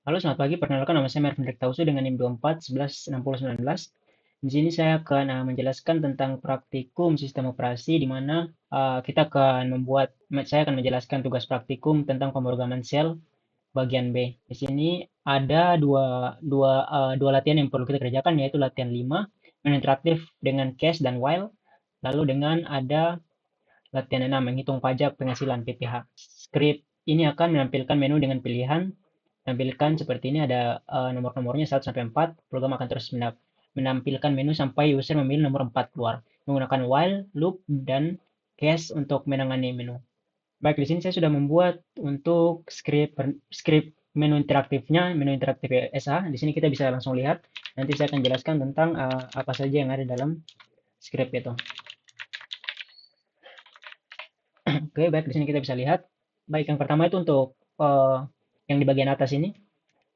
Halo, selamat pagi. Perkenalkan, nama saya Mervin Rektausu dengan NIM 24 11 60 19. Di sini saya akan menjelaskan tentang praktikum sistem operasi, di mana saya akan menjelaskan tugas praktikum tentang pemrograman sel bagian B. Di sini ada dua latihan yang perlu kita kerjakan, yaitu latihan 5, menu interaktif dengan case dan while, lalu dengan ada latihan 6, menghitung pajak penghasilan PPH. Script ini akan menampilkan menu dengan pilihan. Tampilkan seperti ini, ada nomor-nomornya 1 sampai 4. Program akan terus menampilkan menu sampai user memilih nomor 4 keluar. Menggunakan while, loop, dan case untuk menangani menu. Baik, di sini saya sudah membuat untuk script menu interaktifnya, menu interaktif SA. Di sini kita bisa langsung lihat. Nanti saya akan jelaskan tentang apa saja yang ada dalam script itu. Oke, baik, di sini kita bisa lihat. Baik, yang pertama itu untuk yang di bagian atas ini.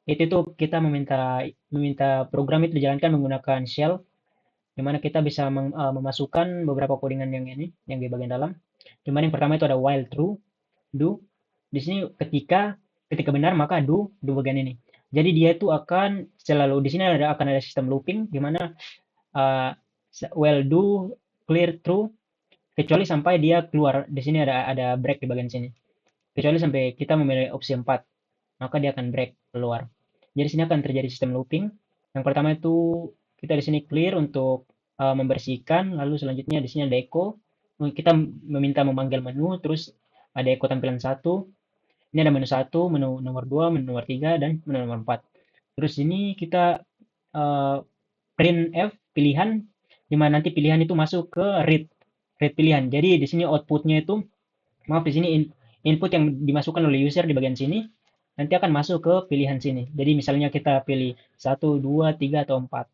Itu tuh kita meminta meminta program itu dijalankan menggunakan shell, di mana kita bisa memasukkan beberapa codingan yang ini, yang di bagian dalam. Di mana yang pertama itu ada while true, do. Di sini ketika benar maka do bagian ini. Jadi dia itu akan selalu di sini akan ada sistem looping, di mana uh, while do clear true kecuali sampai dia keluar. Di sini ada break di bagian sini. Kecuali sampai kita memilih opsi 4, maka dia akan break keluar. Jadi sini akan terjadi sistem looping. Yang pertama itu kita di sini clear untuk membersihkan, lalu selanjutnya di sini ada echo. Kita meminta memanggil menu, terus ada echo tampilan satu. Ini ada menu satu, menu nomor 2, menu nomor 3, dan menu nomor 4. Terus ini kita uh, print F pilihan, di mana nanti pilihan itu masuk ke read pilihan. Jadi di sini outputnya itu, maaf, di sini input yang dimasukkan oleh user di bagian sini nanti akan masuk ke pilihan sini. Jadi misalnya kita pilih 1, 2, 3, atau 4.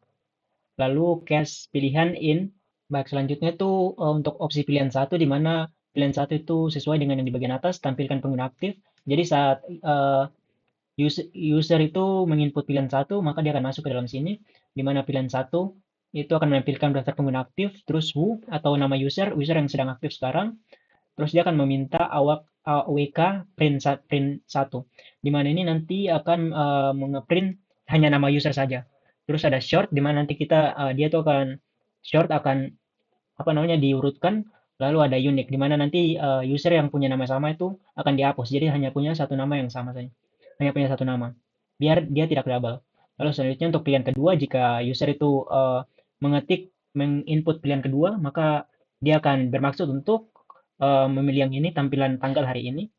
Lalu case pilihan in. Baik, selanjutnya itu untuk opsi pilihan satu, di mana pilihan satu itu sesuai dengan yang di bagian atas, tampilkan pengguna aktif. Jadi saat user itu menginput pilihan satu, maka dia akan masuk ke dalam sini, di mana pilihan satu itu akan menampilkan daftar pengguna aktif, terus who atau nama user yang sedang aktif sekarang. Terus dia akan meminta AWK print 1, di mana ini nanti akan mengeprint hanya nama user saja. Terus ada short, di mana nanti dia tuh akan short akan apa namanya diurutkan, lalu ada unique, di mana nanti user yang punya nama sama itu akan dihapus. Jadi hanya punya satu nama yang sama saja. Hanya punya satu nama. Biar dia tidak double. Lalu selanjutnya untuk pilihan kedua, jika user itu menginput pilihan kedua, maka dia akan bermaksud untuk memilih yang ini, tampilan tanggal hari ini,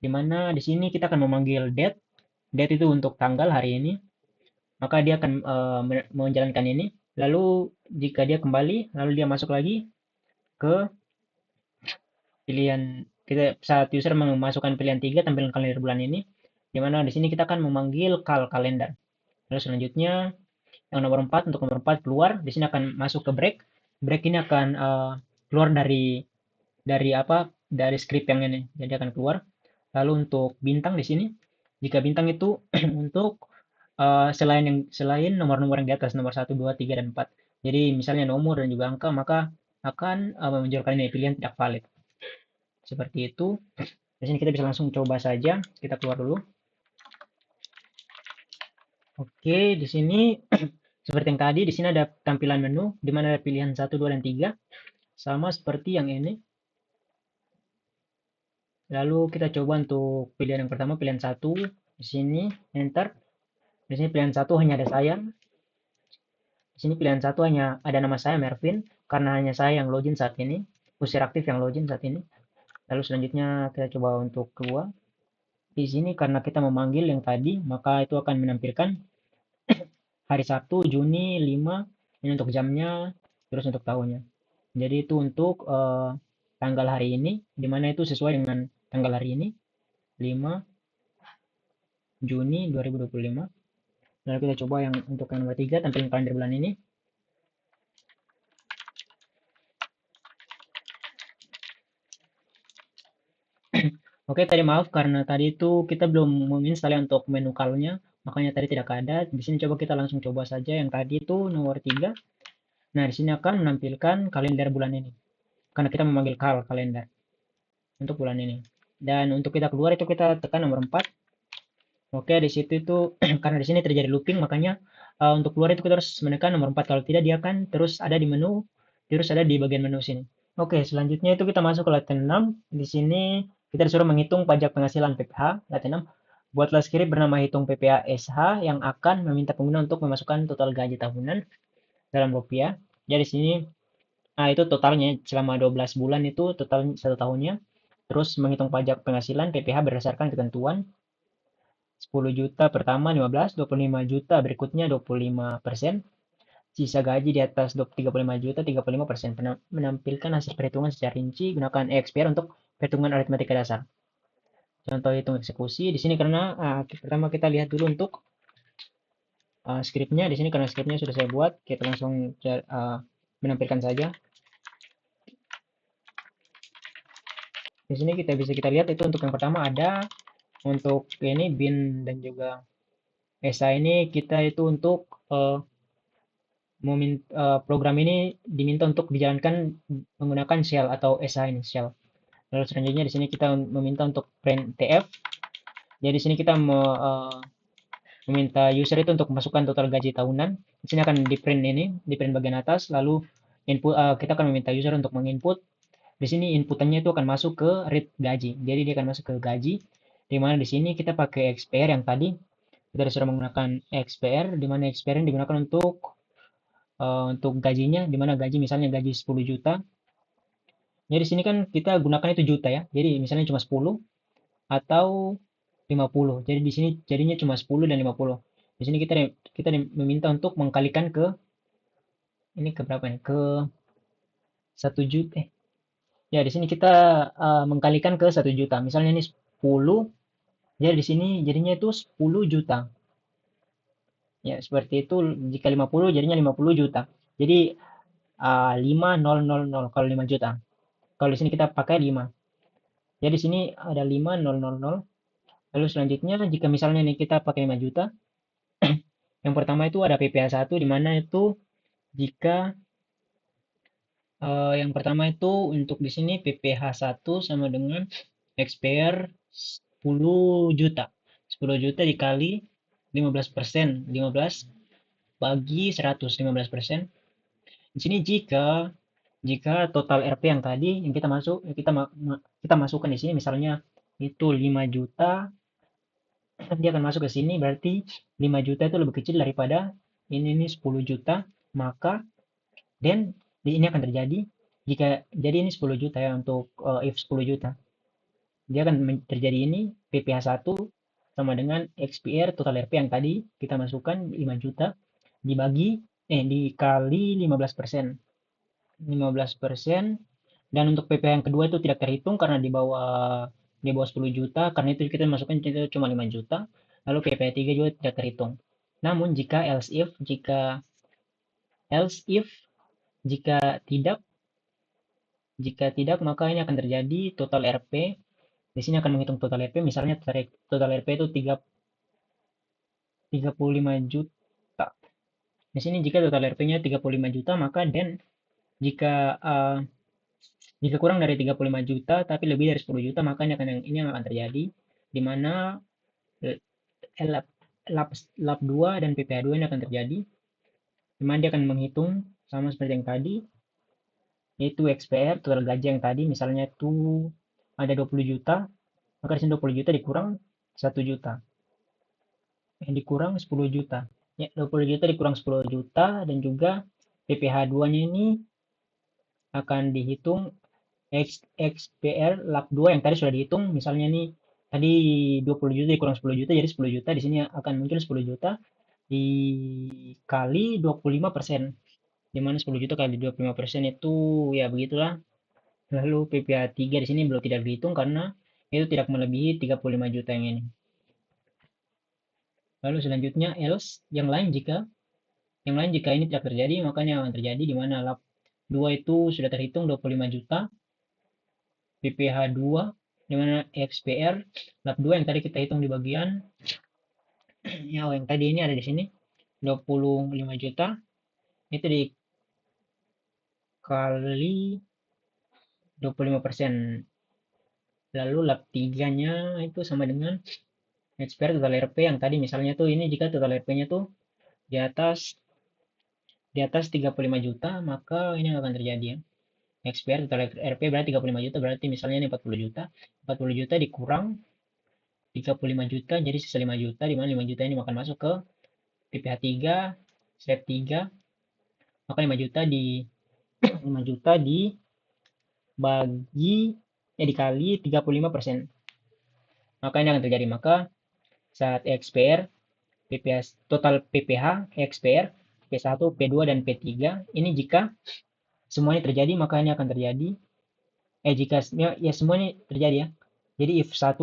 di mana di sini kita akan memanggil date. Date itu untuk tanggal hari ini, maka dia akan menjalankan ini. Lalu jika dia kembali, lalu dia masuk lagi ke pilihan kita saat user memasukkan pilihan 3, tampilan kalender bulan ini, di mana di sini kita akan memanggil kalender. Lalu selanjutnya yang nomor 4, untuk nomor 4 keluar, di sini akan masuk ke break. Break ini akan keluar dari apa? Dari script yang ini. Jadi akan keluar. Lalu untuk bintang di sini, jika bintang itu untuk selain nomor-nomor yang di atas, nomor 1, 2, 3, dan 4. Jadi misalnya nomor dan juga angka, maka akan menunjukkan ini pilihan tidak valid. Seperti itu. Di sini kita bisa langsung coba saja. Kita keluar dulu. Oke, di sini seperti yang tadi, di sini ada tampilan menu di mana ada pilihan 1, 2, dan 3. Sama seperti yang ini. Lalu kita coba untuk pilihan yang pertama, pilihan 1. Di sini enter. Di sini pilihan 1 hanya ada saya. Di sini pilihan 1 hanya ada nama saya Mervin, karena hanya saya yang login saat ini. User aktif yang login saat ini. Lalu selanjutnya kita coba untuk keluar. Di sini karena kita memanggil yang tadi, maka itu akan menampilkan hari Sabtu, Juni 5, ini untuk jamnya, terus untuk tahunnya. Jadi itu untuk tanggal hari ini, di mana itu sesuai dengan tanggal hari ini, 5 Juni 2025. Lalu kita coba yang untuk yang nomor 3, tampilkan kalender bulan ini. Oke, tadi maaf karena tadi itu kita belum menginstal untuk menu kalnya, makanya tadi tidak ada. Di sini coba kita langsung coba saja yang tadi itu nomor 3. Nah, di sini akan menampilkan kalender bulan ini. Karena kita memanggil kalender untuk bulan ini. Dan untuk kita keluar itu kita tekan nomor 4. Oke, di situ itu karena di sini terjadi looping, makanya untuk keluar itu kita harus menekan nomor 4. Kalau tidak, dia akan terus ada di menu, terus ada di bagian menu sini. Oke, selanjutnya itu kita masuk ke latihan 6. Di sini kita disuruh menghitung pajak penghasilan PPh. Latihan 6. Buatlah skrip bernama hitung PPh SH yang akan meminta pengguna untuk memasukkan total gaji tahunan dalam rupiah. Jadi di sini itu totalnya selama 12 bulan itu total satu tahunnya. Terus menghitung pajak penghasilan PPh berdasarkan ketentuan 10 juta pertama 15, 25 juta berikutnya 25%, sisa gaji di atas 35 juta 35%. Menampilkan hasil perhitungan secara rinci gunakan XPR untuk perhitungan aritmatika dasar. Contoh hitung eksekusi di sini karena pertama kita lihat dulu untuk skripnya. Di sini karena skripnya sudah saya buat, kita langsung menampilkan saja. Di sini kita lihat itu untuk yang pertama ada untuk ini bin dan juga ESA ini kita itu untuk program ini diminta untuk dijalankan menggunakan shell atau ESA ini shell. Lalu selanjutnya di sini kita meminta untuk print TF. Jadi di sini kita meminta user itu untuk memasukkan total gaji tahunan. Di sini akan di print ini, di print bagian atas. Lalu input kita akan meminta user untuk menginput. Di sini inputannya itu akan masuk ke read gaji. Jadi dia akan masuk ke gaji. Di mana di sini kita pakai XPR yang tadi kita disuruh menggunakan XPR, di mana XPR yang digunakan untuk gajinya, di mana gaji misalnya gaji 10 juta. Jadi di sini kan kita gunakan itu juta ya. Jadi misalnya cuma 10 atau 50. Jadi di sini jadinya cuma 10 dan 50. Di sini kita kita meminta untuk mengkalikan ke ini ke berapa nih? Ke 1 juta. Ya, di sini kita mengkalikan ke 1 juta. Misalnya ini 10, jadi di sini jadinya itu 10 juta. Ya, seperti itu. Jika 50 jadinya 50 juta. Jadi 5000 kalau 5 juta. Kalau di sini kita pakai 5. Jadi di sini ada 5000. Lalu selanjutnya jika misalnya nih kita pakai 5 juta, yang pertama itu ada PPh 1 di mana itu jika yang pertama itu untuk di sini PPh 1 sama dengan XPR 10 juta. 10 juta dikali 15%. 15 bagi 100, 15%. Di sini jika total RP yang tadi yang kita masukkan di sini misalnya itu 5 juta, dia akan masuk ke sini berarti 5 juta itu lebih kecil daripada ini 10 juta, maka dan ini akan terjadi jika jadi ini 10 juta ya untuk if 10 juta. Dia akan terjadi ini PPh 1 sama dengan XPR total RP yang tadi kita masukkan 5 juta dibagi dikali 15%. 15% dan untuk PPh yang kedua itu tidak terhitung karena di bawah 10 juta, karena itu kita masukkan itu cuma 5 juta. Lalu PPh 3 juga tidak terhitung. Namun jika jika tidak jika tidak maka ini akan terjadi total RP. Di sini akan menghitung total RP, misalnya total RP itu 35 juta. Di sini jika total RP-nya 35 juta, maka dan jika uh, jika kurang dari 35 juta tapi lebih dari 10 juta, maka ini yang akan terjadi di mana eh, lap, lap 2 dan PPh 2 ini akan terjadi di mana dia akan menghitung sama seperti yang tadi, yaitu XPR total gaji yang tadi misalnya itu ada 20 juta, maka di sini 20 juta dikurang 1 juta. Dikurang 10 juta. Ya, 20 juta dikurang 10 juta dan juga PPh 2-nya ini akan dihitung XPR lap 2 yang tadi sudah dihitung. Misalnya nih tadi 20 juta dikurang 10 juta jadi 10 juta. Di sini akan muncul 10 juta dikali 25%. Di mana 10 juta kali 25% itu ya begitulah. Lalu PPh 3 di sini belum tidak dihitung karena itu tidak melebihi 35 juta yang ini. Lalu selanjutnya else yang lain jika ini tidak terjadi, makanya akan terjadi di mana lap 2 itu sudah terhitung 25 juta, PPh 2, di mana XPR lap 2 yang tadi kita hitung di bagian, yang tadi ini ada di sini, 25 juta, itu dikali 25%. Lalu lap 3-nya itu sama dengan Expire total RP yang tadi misalnya tuh ini jika total RP-nya tuh di atas 35 juta, maka ini akan terjadi ya. Expire total RP berarti 35 juta, berarti misalnya ini 40 juta. 40 juta dikurang 35 juta jadi sisa 5 juta, di mana 5 juta ini akan masuk ke PPh 3, step 3, maka 5 juta 5 juta dibagi dikali 35%. Maka ini akan terjadi. Maka saat XPR, total PPh, XPR, P1, P2, dan P3, ini jika semuanya terjadi, maka ini akan terjadi. Jika ya semuanya terjadi ya. Jadi if 1,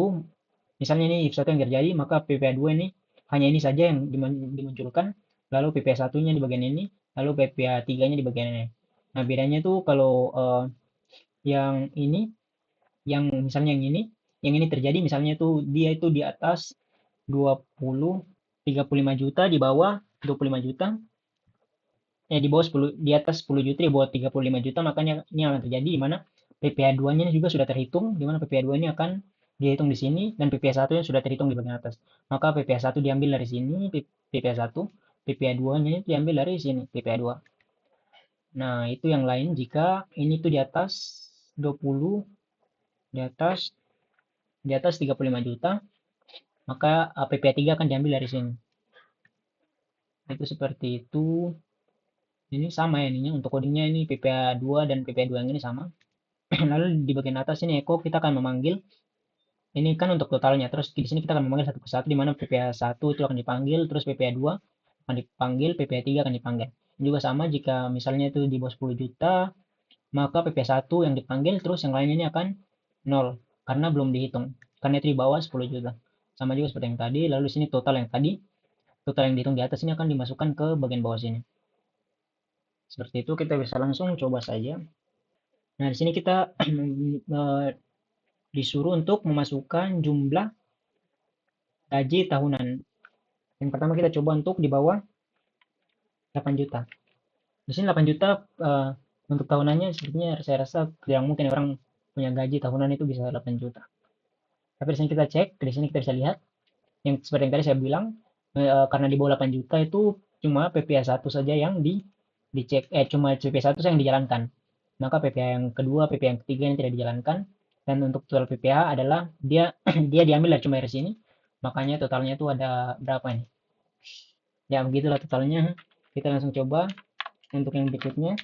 misalnya ini if 1 yang terjadi, maka PPh 2 ini hanya ini saja yang dimunculkan, lalu PPh 1-nya di bagian ini, lalu PPh 3-nya di bagian ini. Nah, bedanya tuh kalau yang ini, yang misalnya yang ini terjadi misalnya tuh dia itu di atas 35 juta, di bawah 25 juta, di bawah 10, di atas 10 juta, di bawah 35 juta, makanya ini akan terjadi di mana PPh 2-nya juga sudah terhitung, di mana PPh 2 ini akan dihitung di sini, dan PPh 1-nya sudah terhitung di bagian atas. Maka PPh 1 diambil dari sini, PPh 1, PPh 2-nya diambil dari sini, PPh 2. Nah, itu yang lain jika ini tuh di atas 20, di atas 35 juta, maka PPh 3 akan diambil dari sini. Itu seperti itu. Ini sama ya ininya, untuk codingnya ini PPh 2 dan PPh 2 yang ini sama. Lalu di bagian atas ini echo kita akan memanggil, ini kan untuk totalnya. Terus di sini kita akan memanggil satu persatu, di mana PPh 1 itu akan dipanggil, terus PPh 2 akan dipanggil, PPh 3 akan dipanggil. Juga sama jika misalnya itu di bawah 10 juta, maka PPh 1 yang dipanggil, terus yang lainnya ini akan nol karena belum dihitung. Karena itu di bawah 10 juta. Sama juga seperti yang tadi, lalu di sini total yang tadi, total yang dihitung di atas ini akan dimasukkan ke bagian bawah sini. Seperti itu kita bisa langsung coba saja. Nah, di sini kita disuruh untuk memasukkan jumlah gaji tahunan. Yang pertama kita coba untuk di bawah 8 juta. Di sini 8 juta untuk tahunannya sepertinya saya rasa tidak mungkin orang punya gaji tahunan itu bisa 8 juta. Tapi di sini kita cek, di sini kita bisa lihat yang seperti yang tadi saya bilang, karena di bawah 8 juta itu cuma PPh 1 saja yang dicek, cuma PPh 1 saja yang dijalankan. Maka PPh yang kedua, PPh yang ketiga yang tidak dijalankan. Dan untuk total PPh adalah dia dia diambil dari cuma dari sini. Makanya totalnya itu ada berapa ini? Ya begitulah totalnya. Kita langsung coba untuk yang berikutnya.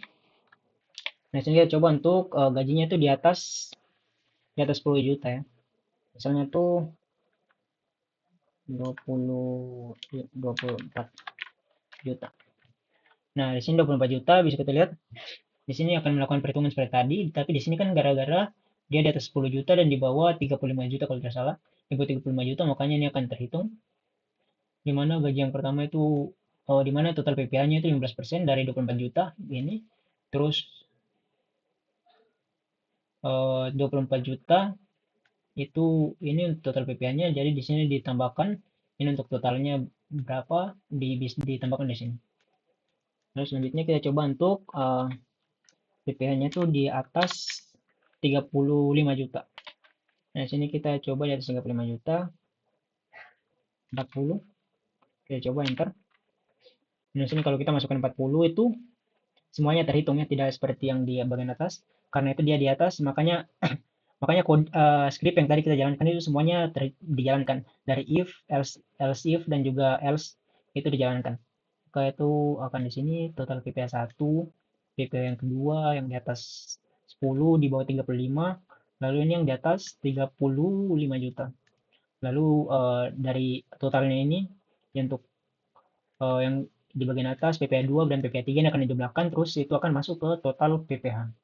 Nah, sini kita coba untuk gajinya itu di atas 10 juta ya. Misalnya tuh 24 juta. Nah, di sini 24 juta bisa kita lihat. Di sini akan melakukan perhitungan seperti tadi, tapi di sini kan gara-gara dia di atas 10 juta dan di bawah 35 juta kalau tidak salah. Di bawah 35 juta makanya ini akan terhitung. Di mana gaji yang pertama itu di mana total PPh-nya itu 15% dari 24 juta ini. Terus 24 juta itu ini total PPh-nya, jadi di sini ditambahkan ini untuk totalnya berapa ditambahkan di sini. Lalu selanjutnya kita coba untuk PPh-nya itu di atas 35 juta. Nah, sini kita coba di atas 35 juta, 40. Kita coba enter. Nah, sini kalau kita masukkan 40 itu semuanya terhitung ya, tidak seperti yang di bagian atas. Karena itu dia di atas, makanya makanya script yang tadi kita jalankan itu semuanya dijalankan dari if, else if dan juga else itu dijalankan. Maka itu akan di sini total PPh 1, PPh yang kedua yang di atas 10 di bawah 35, lalu ini yang di atas 35 juta. Lalu dari totalnya ini untuk yang di bagian atas PPh 2 dan PPh 3 ini akan dijumlahkan, terus itu akan masuk ke total PPh.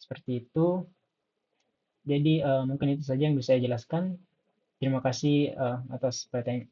Seperti itu. Jadi mungkin itu saja yang bisa saya jelaskan. Terima kasih atas perhatiannya.